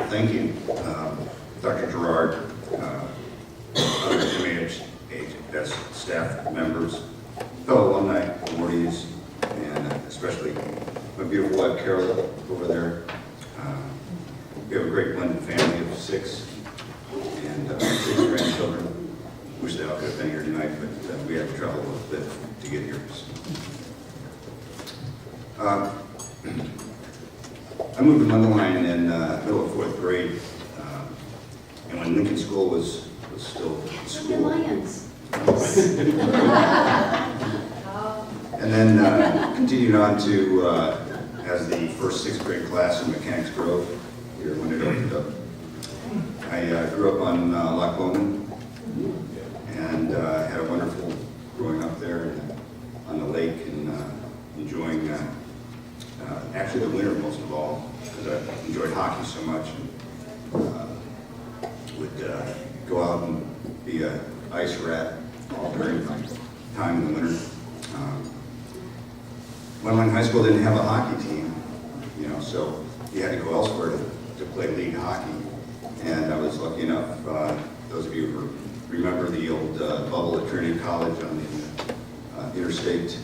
thanking Dr. Gerard, other MAHS staff members, fellow alumni, awardees, and especially my beautiful wife Carol over there. We have a great blended family of 6 and 6 grandchildren. Wish they all could have been here tonight, but we had to travel a little bit to get here. I moved to Mundelein in middle of 4th grade, and when Lincoln School was still school. Lions. And then continued on to as the first 6th grade class in Mechanics Grove here when it opened up. I grew up on Loch Lomond and had a wonderful growing up there and, on the lake and enjoying actually the winter most of all, because I enjoyed hockey so much and would go out and be an ice rat all during my time in the winter. Mundelein High School didn't have a hockey team, so you had to go elsewhere to play league hockey. And I was lucky enough, those of you who remember the old bubble at Trinity College on the interstate,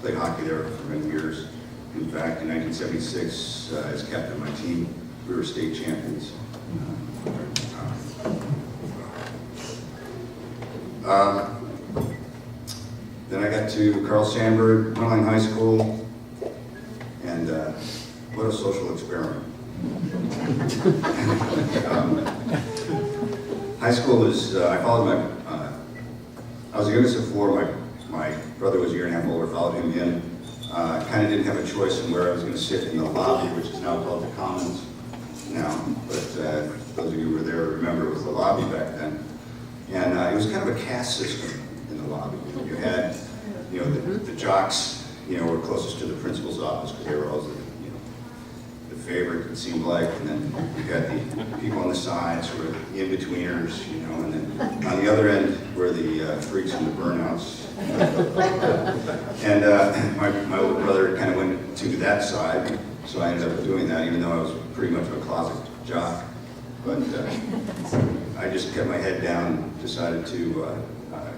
played hockey there for many years. In fact, in 1976, as captain of my team, we were state champions. Then I got to Carl Sandburg, Mundelein High School, and what a social experiment. High school was, I followed I was the youngest of 4, my brother was a year and a half older, followed him in. Kind of didn't have a choice in where I was going to sit in the lobby, which is now called the Commons now, but those of you who were there remember it was the lobby back then. And it was kind of a caste system in the lobby. You had, the jocks, were closest to the principal's office because they were always the favorite, it seemed like, and then you had the people on the sides who were the in-betweeners, and then on the other end were the freaks and the burnouts. And my older brother kind of went to that side, so I ended up doing that, even though I was pretty much a closet jock. But I just kept my head down and decided to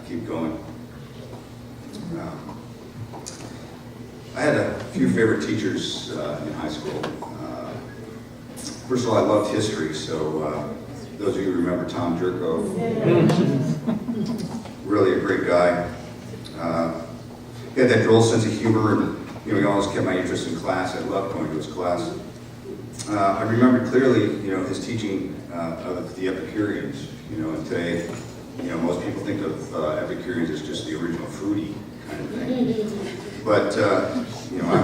keep going. I had a few favorite teachers in high school. First of all, I loved history, so those of you who remember Tom Jerko, really a great guy. He had that droll sense of humor, and he always kept my interest in class. I loved going to his class. I remember clearly, his teaching of the Epicureans. And today, most people think of Epicureans as just the original fruity kind of thing. But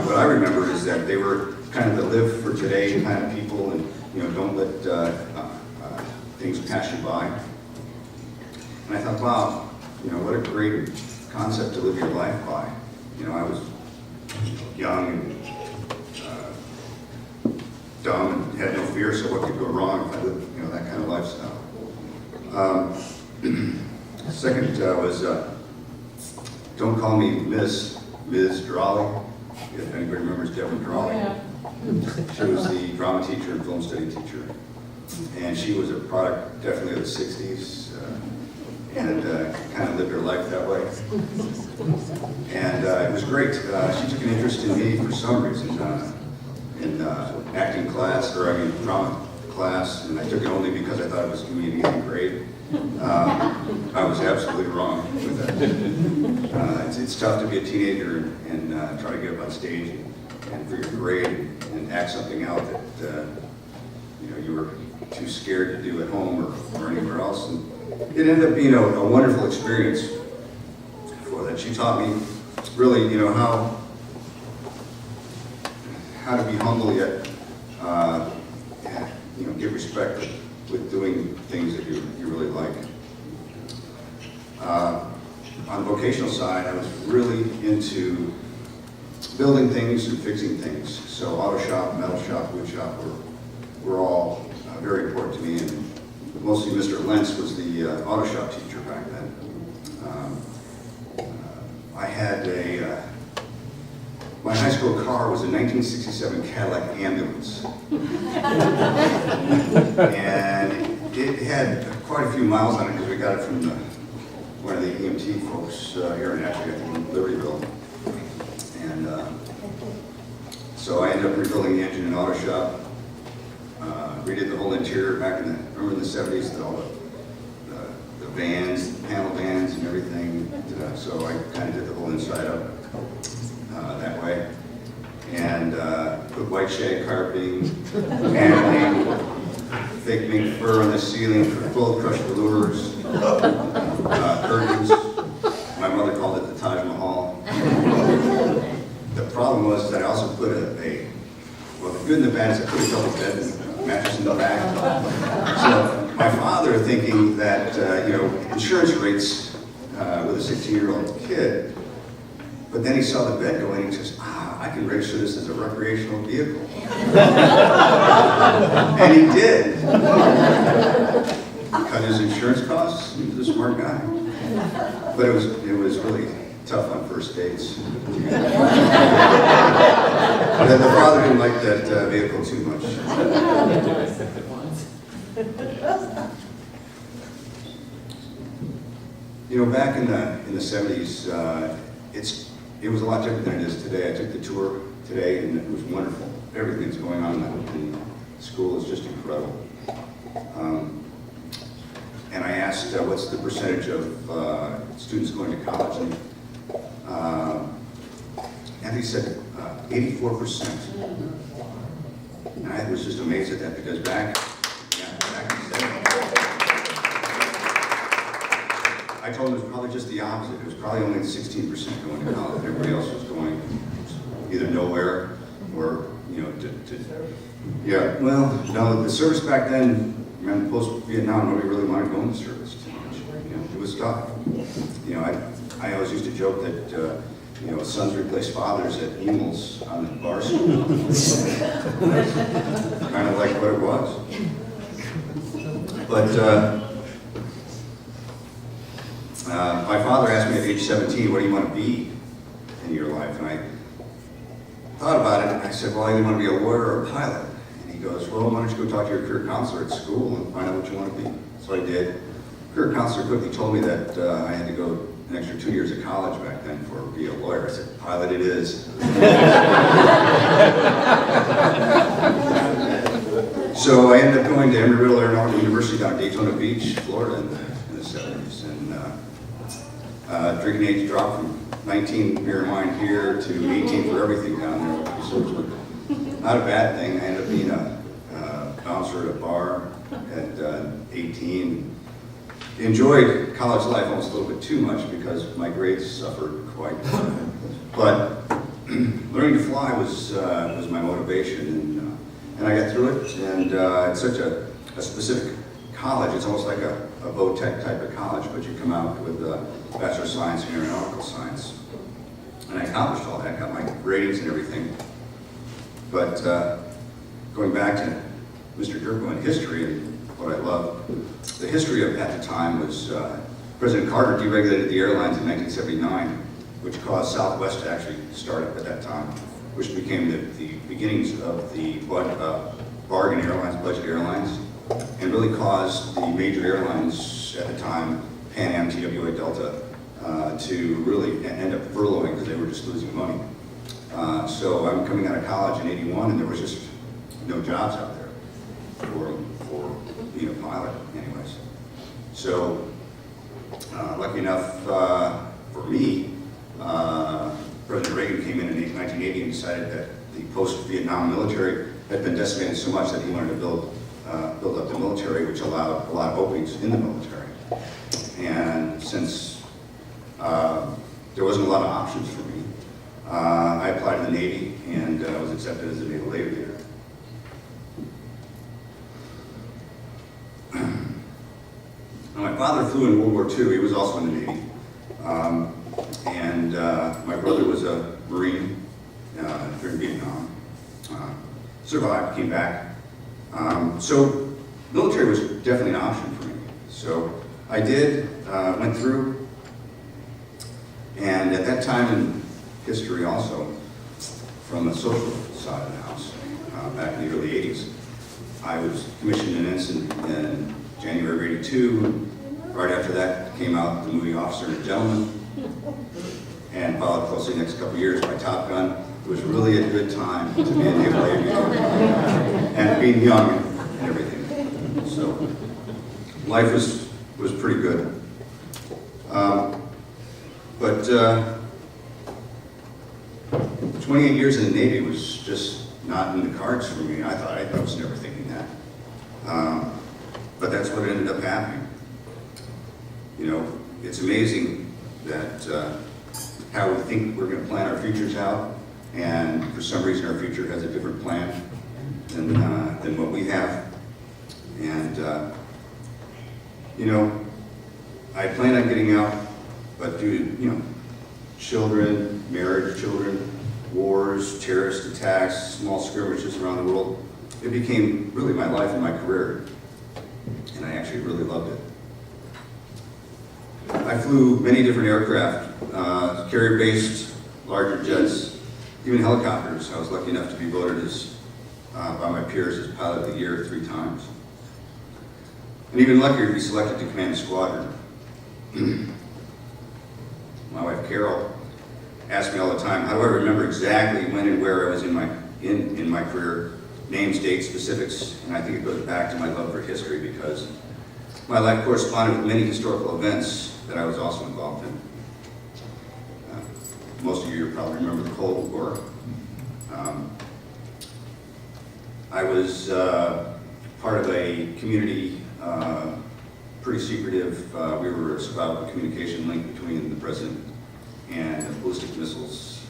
what I remember is that they were kind of the live for today kind of people, and don't let things pass you by. And I thought, wow, what a great concept to live your life by. I was young and dumb and had no fear, so what could go wrong if I lived, that kind of lifestyle. Second was, don't call me Ms. Drawley, if anybody remembers Deborah Drawley. Yeah. She was the drama teacher and film study teacher. And she was a product definitely of the 60s, and kind of lived her life that way. And it was great. She took an interest in me for some reason in acting class, drama class, and I took it only because I thought it was going to be an easy grade. I was absolutely wrong with that. It's tough to be a teenager and try to get up on stage and for your grade and act something out that you were too scared to do at home or anywhere else. And it ended up being a wonderful experience for that. She taught me really, how to be humble yet, give respect with doing things that you really like. On the vocational side, I was really into building things and fixing things. So auto shop, metal shop, wood shop were all very important to me, and mostly Mr. Lentz was the auto shop teacher back then. I had my high school car was a 1967 Cadillac ambulance. had quite a few miles on it because we got it from one of the EMT folks here in actually, I think, in Libertyville. And so I ended up rebuilding the engine in auto shop. Redid the whole interior back in the, remember in the 70s, all the vans, panel vans and everything. So I kind of did the whole inside up that way. And put white shag carpeting, paneling, fake mink fur on the ceiling for full crushed velours, curtains. My mother called it the Taj Mahal. The problem was that I also put well, the good and the bad is I put a double bed mattress in the back. So my father, thinking that, insurance rates with a 16-year-old kid, but then he saw the bed go in and he says, I can register this as a recreational vehicle. And he did. Cut his insurance costs. He was a smart guy. But it was really tough on first dates. The father didn't like that vehicle too much. Back in the 70s, it was a lot different than it is today. I took the tour today, and it was wonderful. Everything that's going on in the school is just incredible. And I asked, what's the percentage of students going to college? And he said 84%. And I was just amazed at that because back in the 70s, I told him it was probably just the opposite. It was probably only 16% going to college. Everybody else was going either nowhere or, yeah. Well, no, the service back then, post-Vietnam, nobody really wanted to go in the service too much. It was tough. I always used to joke that, sons replaced fathers at Emil's on the bar stool. Kind of like what it was. But, my father asked me at age 17, what do you want to be in your life? And I thought about it, and I said, well, I either want to be a lawyer or a pilot. And he goes, well, why don't you go talk to your career counselor at school and find out what you want to be? So I did. Career counselor quickly told me that I had to go an extra 2 years of college back then for be a lawyer. I said, pilot it is. So I ended up going to Embry-Riddle Aeronautical University down at Daytona Beach, Florida in the 70s. And drinking age dropped from 19 beer and wine here to 18 for everything down there. So it was not a bad thing. I ended up being a bouncer at a bar at 18. Enjoyed college life almost a little bit too much because my grades suffered quite. But learning to fly was my motivation, and I got through it. And it's such a specific college. It's almost like a vo-tech type of college, but you come out with a Bachelor of Science in Aeronautical Science. And I accomplished all that, got my ratings and everything. But going back to Mr. Durko and history and what I love, the history of at the time was President Carter deregulated the airlines in 1979, which caused Southwest to actually start up at that time, which became the beginnings of the bargain airlines, budget airlines, and really caused the major airlines at the time, Pan Am, TWA, Delta, to really end up furloughing because they were just losing money. So I'm coming out of college in '81, and there was just no jobs out there for being a pilot, anyways. So lucky enough for me, President Reagan came in 1980 and decided that the post-Vietnam military had been decimated so much that he wanted to build up the military, which allowed a lot of openings in the military. And since there wasn't a lot of options for me, I applied to the Navy and was accepted as a naval aviator. My father flew in World War II. He was also in the Navy. And my brother was a Marine during Vietnam. Survived, came back. So military was definitely an option for me. So I did, went through, and at that time in history also, from the social side of the house, back in the early 80s, I was commissioned an ensign in January of '82. Right after that came out the movie Officer and Gentleman, and followed closely the next couple of years by Top Gun. It was really a good time to be in the aviator and being young and everything. So life was pretty good. But 28 years in the Navy was just not in the cards for me. I was never thinking that. But that's what ended up happening. You know, it's amazing that how we think we're going to plan our futures out, and for some reason our future has a different plan than what we have. And you know, I planned on getting out, but due to, you know, children, marriage, children, wars, terrorist attacks, small skirmishes around the world, it became really my life and my career, and I actually really loved it. I flew many different aircraft, carrier-based, larger jets, even helicopters. I was lucky enough to be voted as, by my peers as Pilot of the Year 3 times. And even luckier to be selected to command a squadron. My wife Carol asked me all the time, how do I remember exactly when and where I was in my career, names, dates, specifics, and I think it goes back to my love for history, because my life corresponded with many historical events that I was also involved in. Most of you probably remember the Cold War. I was part of a community, pretty secretive. We were a survival communication link between the president and ballistic missiles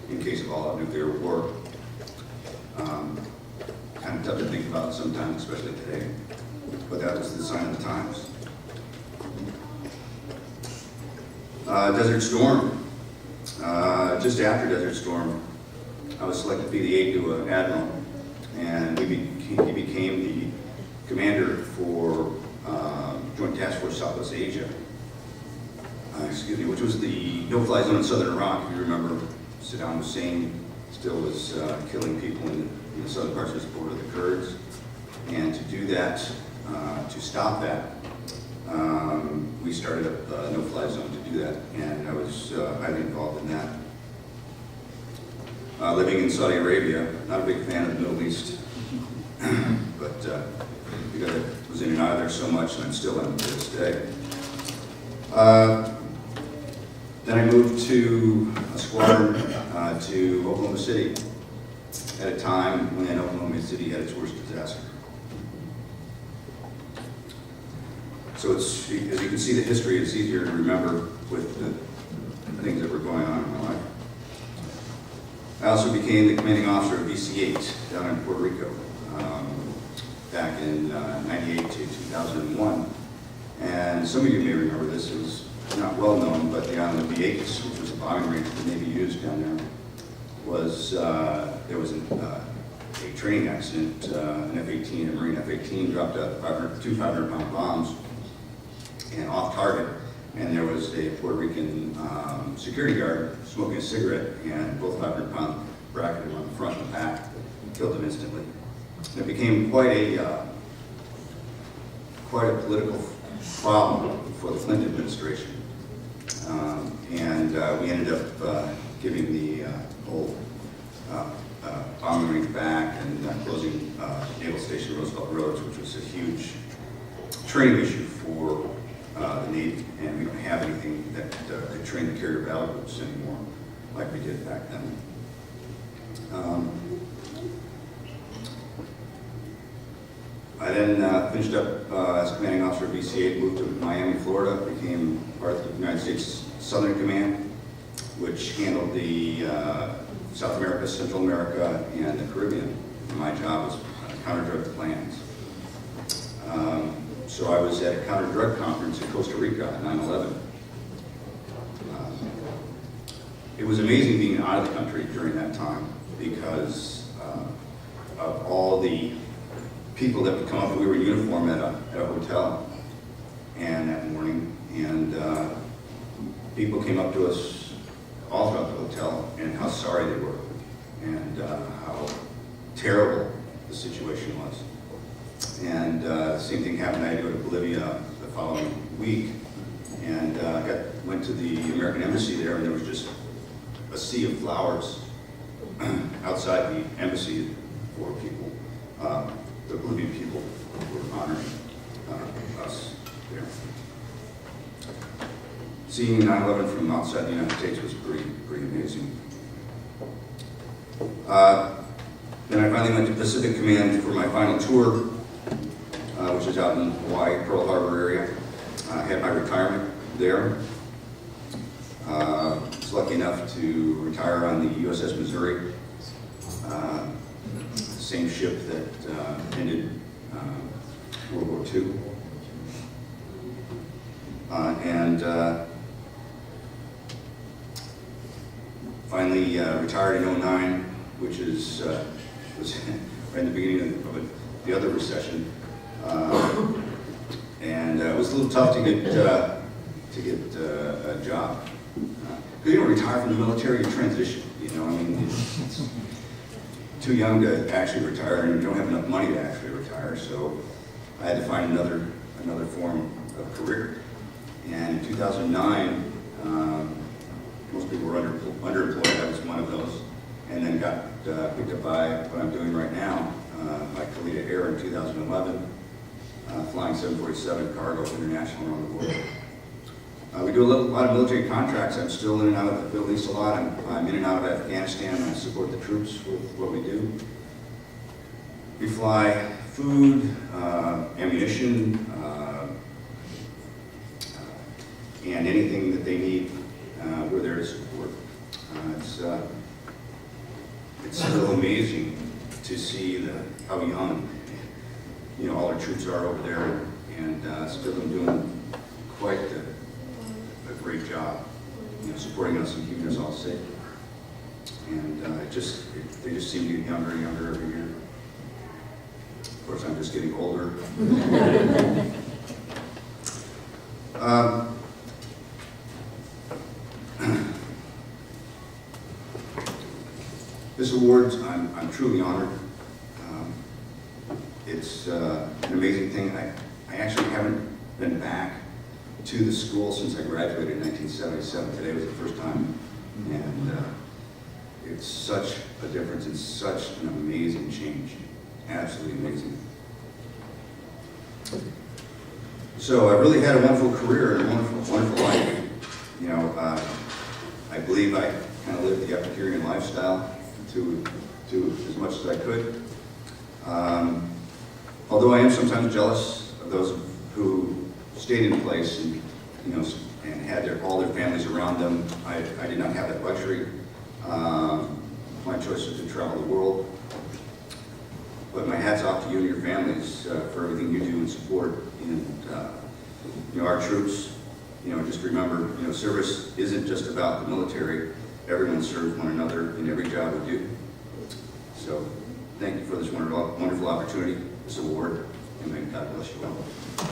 in case of all-out nuclear war. Kind of tough to think about sometimes, especially today, but that was the sign of the times. Desert Storm. Just after Desert Storm, I was selected to be the aide to an admiral, and he became the commander for Joint Task Force Southwest Asia, which was the no-fly zone in southern Iraq. If you remember, Saddam Hussein still was killing people in the southern parts of his border, the Kurds. And to do that, to stop that, we started a no-fly zone to do that, and I was highly involved in that. Living in Saudi Arabia, not a big fan of the Middle East, but because I was in and out of there so much, and I'm still in to this day. Then I moved to a squadron to Oklahoma City at a time when Oklahoma City had its worst disaster. So it's, as you can see, the history is easier to remember with the things that were going on in my life. I also became the commanding officer of VC-8 down in Puerto Rico back in 98 to 2001. And some of you may remember this. It was not well known, but the island of Vieques, which was a bombing range the Navy used down there, was there was a training accident. An F-18, a Marine F-18, dropped out two 500-pound bombs and off target, and there was a Puerto Rican security guard smoking a cigarette, and both 500-pound bracketed him on the front and the back, killed him instantly. And it became quite a political problem for the Clinton administration, and we ended up giving the whole bombing range back and closing Naval Station Roosevelt Roads, which was a huge training issue for the Navy, and we don't have anything that could train the carrier battle groups anymore like we did back then. I then finished up as commanding officer of VC-8, moved to Miami, Florida, became part of the United States Southern Command, which handled the South America, Central America, and the Caribbean. And my job was counter-drug plans. So I was at a counter-drug conference in Costa Rica on 9/11. It was amazing being out of the country during that time because of all the people that would come up. We were in uniform at a hotel and that morning, and people came up to us all throughout the hotel and how sorry they were and how terrible the situation was. And same thing happened. I had to go to Bolivia the following week, and went to the American Embassy there, and there was just a sea of flowers outside the embassy for people. The Bolivian people were honoring us there. Seeing 9/11 from outside the United States was pretty amazing. Then I finally went to Pacific Command for my final tour, which is out in Hawaii, Pearl Harbor area. I had my retirement there. I was lucky enough to retire on the USS Missouri, same ship that ended World War II. Finally retired in '09, which was right in the beginning of the other recession, and it was a little tough to get a job. Because you don't retire from the military, you transition. You know, I mean, it's too young to actually retire, and you don't have enough money to actually retire. So I had to find another form of career. And in 2009, most people were underemployed. I was one of those, and then got picked up by what I'm doing right now, by Kalita Air in 2011, flying 747 cargo international around the world. We do a lot of military contracts. I'm still in and out of the Middle East a lot. I'm in and out of Afghanistan. I support the troops with what we do. We fly food, ammunition, and anything that they need, we're there to support. It's still amazing to see how young, all our troops are over there, and still doing quite a great job, supporting us and keeping us all safe. And they just seem to get younger and younger every year. Of course, I'm just getting older. This award, I'm truly honored. It's an amazing thing. I actually haven't been back to the school since I graduated in 1977. Today was the first time, and it's such a difference and such an amazing change. Absolutely amazing. So I really had a wonderful career and a wonderful life. I believe I kind of lived the Epicurean lifestyle to as much as I could. Although I am sometimes jealous of those who stayed in place and had all their families around them. I did not have that luxury. My choice was to travel the world. But my hat's off to you and your families for everything you do and support. And our troops. Just remember, service isn't just about the military. Everyone serves one another in every job we do. So, thank you for this wonderful opportunity, this award, and may God bless you all.